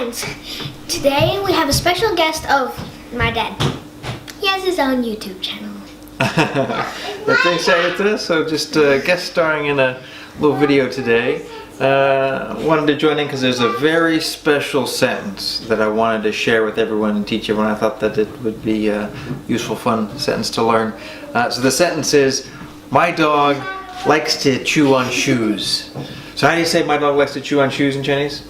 friends. Today we have a special guest of my dad. He has his own YouTube channel. Thanks, Ayata. So just guest starring in a little video today. Wanted to join in because there's a very special sentence that I wanted to share with everyone and teach everyone. I thought that it would be a useful, fun sentence to learn. So the sentence is, my dog likes to chew on shoes. So how do you say my dog likes to chew on shoes in Chinese?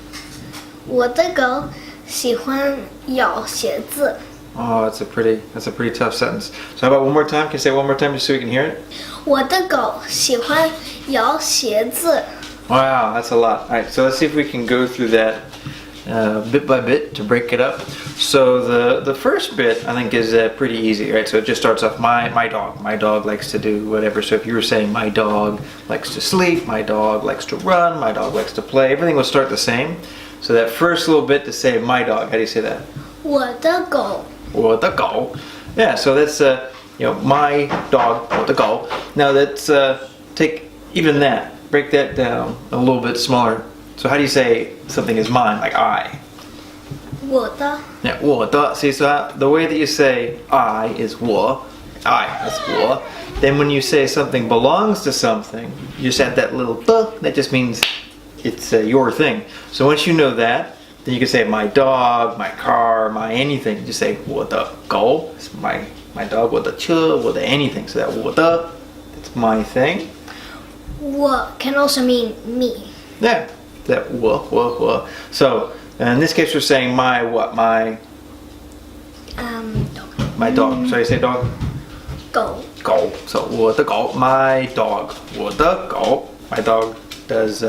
我的狗喜欢咬鞋子. Oh, that's a pretty tough sentence. So how about one more time? Can you say it one more time just so we can hear it? 我的狗喜欢咬鞋子. Wow, that's a lot. Alright, so let's see if we can go through that bit by bit to break it up. So the first bit I think is pretty easy, right? So it just starts off my dog. My dog likes to do whatever. So if you were saying my dog likes to sleep, my dog likes to run, my dog likes to play, everything will start the same. So that first little bit to say my dog, how do you say that? 我的狗. 我的狗. Yeah, so that's my dog, 我的狗. Now let's take even that, break that down a little bit smaller. So how do you say something is mine, like I? 我的. Yeah, 我的. See, so the way that you say I is 我. I, that's 我. Then when you say something belongs to something, you just add that little 的, that just means it's your thing. So once you know that, then you can say my dog, my car, my anything. Just say 我的狗, it's my dog, 我的车, 我的 anything. So that 我的, it's my thing. 我 can also mean me. Yeah, that 我. So in this case we're saying my what? My dog. My dog. So you say dog? 狗. Go. So 我的狗, my dog. 我的狗. My dog does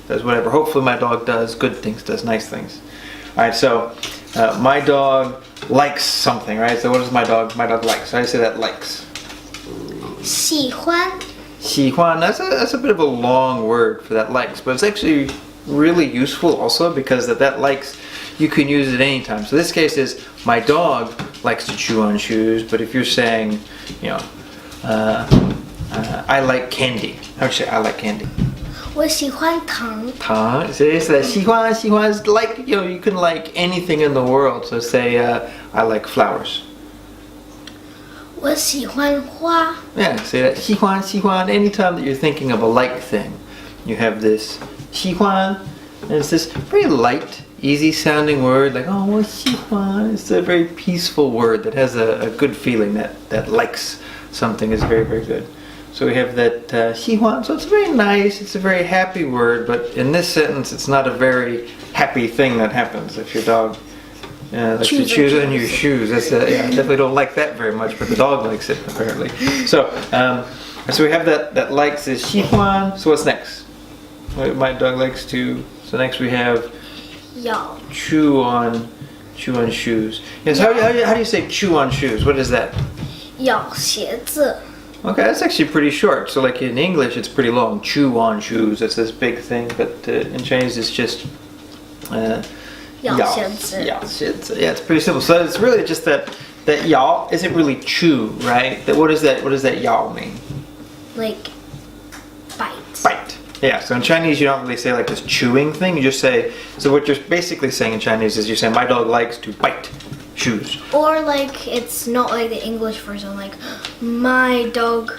whatever. Hopefully my dog does good things, does nice things. Alright, so my dog likes something, right? So what does my dog likes? How do you say that likes? 喜欢. 喜欢, that's a bit of a long word for that likes, but it's actually really useful also because that likes, you can use it anytime. So this case is, my dog likes to chew on shoes, but if you're saying, I like candy. How would you say I like candy? 我喜欢糖. 糖. So it's that 喜欢 is like, you can like anything in the world. So say, I like flowers. 我喜欢花. Yeah, say that 喜欢 anytime that you're thinking of a like thing. You have this 喜欢, and it's this very light, easy sounding word, like, oh, 我喜欢. It's a very peaceful word that has a good feeling that likes something is very, very good. So we have that 喜欢, so it's very nice, it's a very happy word, but in this sentence it's not a very happy thing that happens if your dog likes to chew on your shoes. That's I definitely don't like that very much, but the dog likes it apparently. So we have that likes is 喜欢. So what's next? My dog likes to. So next we have 咬. chew on shoes. Yes. How do you say chew on shoes? What is that? 咬鞋子. Okay, that's actually pretty short. So like in English it's pretty long. Chew on shoes. That's this big thing, but in Chinese it's just 咬鞋子. Yeah, it's pretty simple. So it's really just that 咬 isn't really chew, right? What does that 咬 mean? Like bite. Bite. Yeah, so in Chinese you don't really say like this chewing thing, you just say, so what you're basically saying in Chinese is you're saying my dog likes to bite shoes. Or like it's not like the English version, like my dog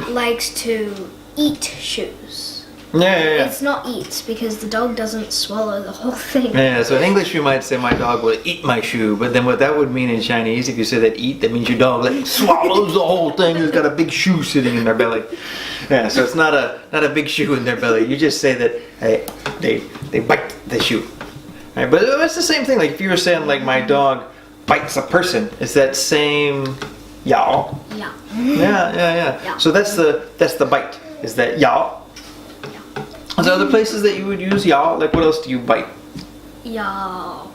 likes to eat shoes. Yeah. It's not eat because the dog doesn't swallow the whole thing. Yeah, so in English you might say my dog will eat my shoe, but then what that would mean in Chinese, if you say that eat, that means your dog like swallows the whole thing, it's got a big shoe sitting in their belly. Yeah, so it's not a big shoe in their belly. You just say that they bite the shoe. Right, but it's the same thing, like if you were saying like my dog bites a person, it's that same 咬. Yeah. Yeah. So that's the bite, is that 咬. Are there other places that you would use 咬? Like what else do you bite? 咬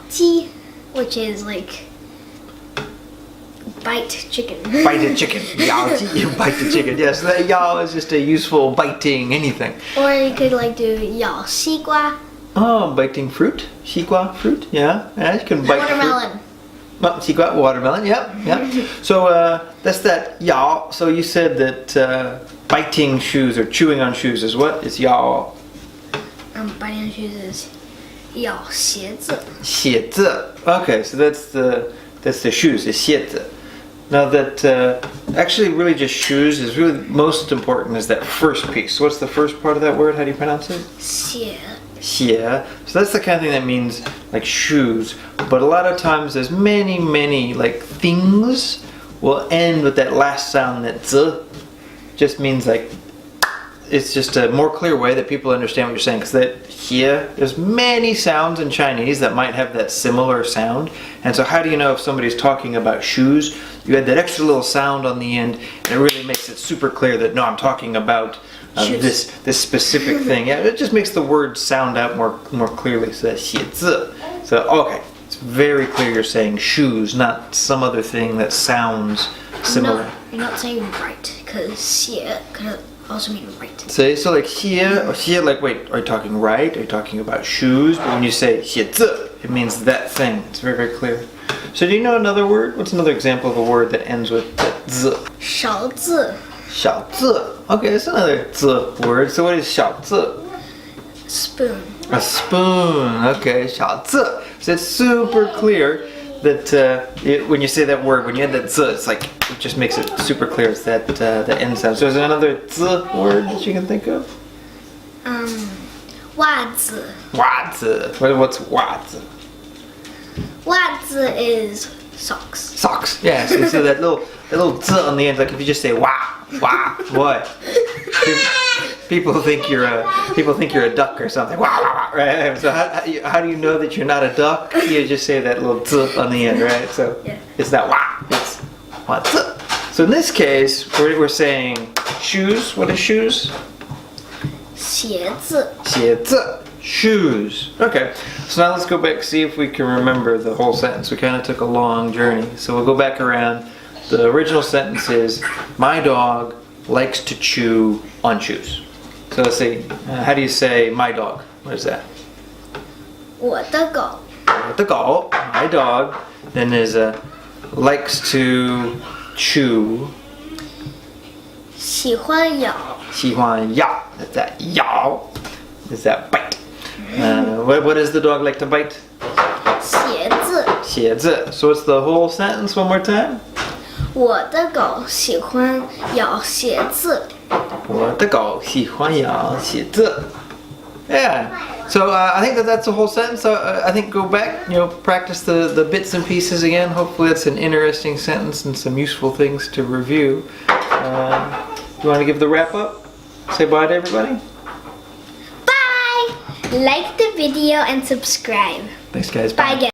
鸡, which is like bite chicken. Bite a chicken. 咬鸡, you bite the chicken. Yes, so that 咬 is just a useful biting anything. Or you could like do 咬西瓜. Oh, biting fruit? 西瓜 fruit? Yeah, you can bite watermelon. Fruit. Well, 西瓜 watermelon, yeah. So that's that 咬. So you said that biting shoes or chewing on shoes is what? Is 咬. Biting on shoes is 咬鞋子。鞋子. Okay, so that's the shoes, the 鞋子. Now that actually really just shoes is really most important is that first piece. So what's the first part of that word? How do you pronounce it? 鞋. 鞋. So that's the kind of thing that means like shoes. But a lot of times there's many like things will end with that last sound that 'z. Just means like it's just a more clear way that people understand what you're saying, because that here, there's many sounds in Chinese that might have that similar sound. And so how do you know if somebody's talking about shoes? You add that extra little sound on the end, and it really makes it super clear that no, I'm talking about this specific thing. Yeah, it just makes the word sound out more clearly. So that's 鞋子. So okay, it's very clear you're saying shoes, not some other thing that sounds similar. No, you're not saying right, because 鞋 could also mean right. So like here, like wait, are you talking right? Are you talking about shoes? But when you say 鞋子, it means that thing. It's very clear. So do you know another word? What's another example of a word that ends with that 字? 勺子. 小字. Okay, that's another 字 word. So what is 小字? Spoon. A spoon. Okay, 小字. So it's super clear that when you say that word, when you add that 字, it's like it just makes it super clear. It's that the end sound. So is there another 字 word that you can think of? 袜子. 袜子. What's 袜子? 袜子 is socks. Socks. Yeah. So that little 字 on the end, like if you just say wow, what? People think you're a duck or something. Wow, right? So how do you know that you're not a duck? You just say that little 字 on the end, right? So Yeah. it's not wow, it's 袜子. So in this case, we're saying shoes. What is shoes? 鞋子. 鞋子. Shoes. Okay, so now let's go back, see if we can remember the whole sentence. We kind of took a long journey. So we'll go back around. The original sentence is, my dog likes to chew on shoes. So let's see, how do you say my dog? What is that? 我的狗. The狗, my dog. Then there's a likes to chew. 喜欢咬. 喜欢咬. That's that 咬. Is that bite. What does the dog like to bite? 鞋子. 鞋子. So what's the whole sentence one more time? 我的狗喜欢咬鞋子. 我的狗喜欢咬鞋子. Yeah. So I think that's the whole sentence. So I think go back, practice the bits and pieces again. Hopefully it's an interesting sentence and some useful things to review. You want to give the wrap up? Say bye to everybody? Bye! Like the video and subscribe. Thanks guys. Bye guys.